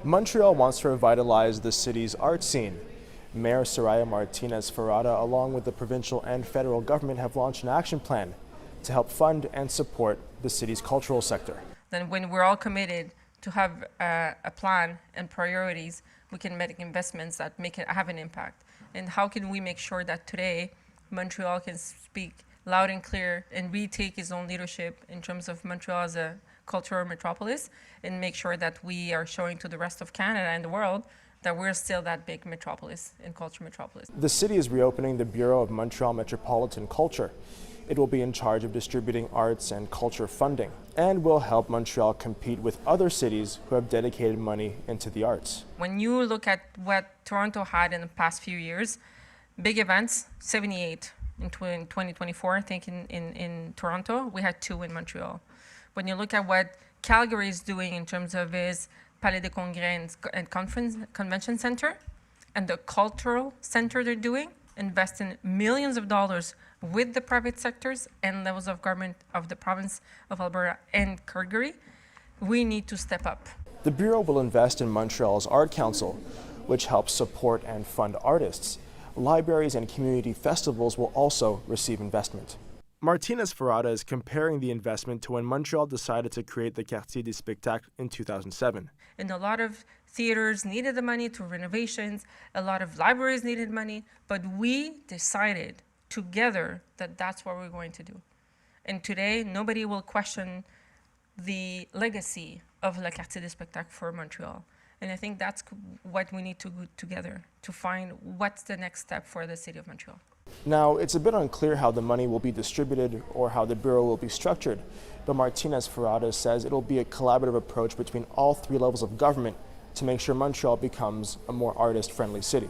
Montreal wants to revitalize the city's art scene. Mayor Soraya Martinez Ferrada, along with the provincial and federal government, have launched an action plan to help fund and support the city's cultural sector. Then when we're all committed to have a plan and priorities, we can make investments that have an impact. And how can we make sure that today Montreal can speak loud and clear and retake its own leadership in terms of Montreal as a cultural metropolis, and make sure that we are showing to the rest of Canada and the world that we're still that big metropolis and culture metropolis. The city is reopening the Bureau of Montreal Metropolitan Culture. It will be in charge of distributing arts and culture funding and will help Montreal compete with other cities who have dedicated money into the arts. When you look at what Toronto had in the past few years, big events, 78 in 2024, I think in Toronto, we had 2 in Montreal. When you look at what Calgary is doing in terms of its Palais de Congrès and Convention Center and the cultural center they're doing, investing millions of dollars with the private sectors and levels of government of the province of Alberta and Calgary, we need to step up. The Bureau will invest in Montreal's Art Council, which helps support and fund artists. Libraries and community festivals will also receive investment. Martinez Ferrada is comparing the investment to when Montreal decided to create the Quartier des Spectacles in 2007. And a lot of theaters needed the money to renovations, a lot of libraries needed money, but we decided together that that's what we're going to do. And today, nobody will question the legacy of Le Quartier des Spectacles for Montreal. And I think that's what we need to do together to find what's the next step for the city of Montreal. Now, it's a bit unclear how the money will be distributed or how the Bureau will be structured, but Martinez Ferrada says it'll be a collaborative approach between all 3 levels of government to make sure Montreal becomes a more artist-friendly city.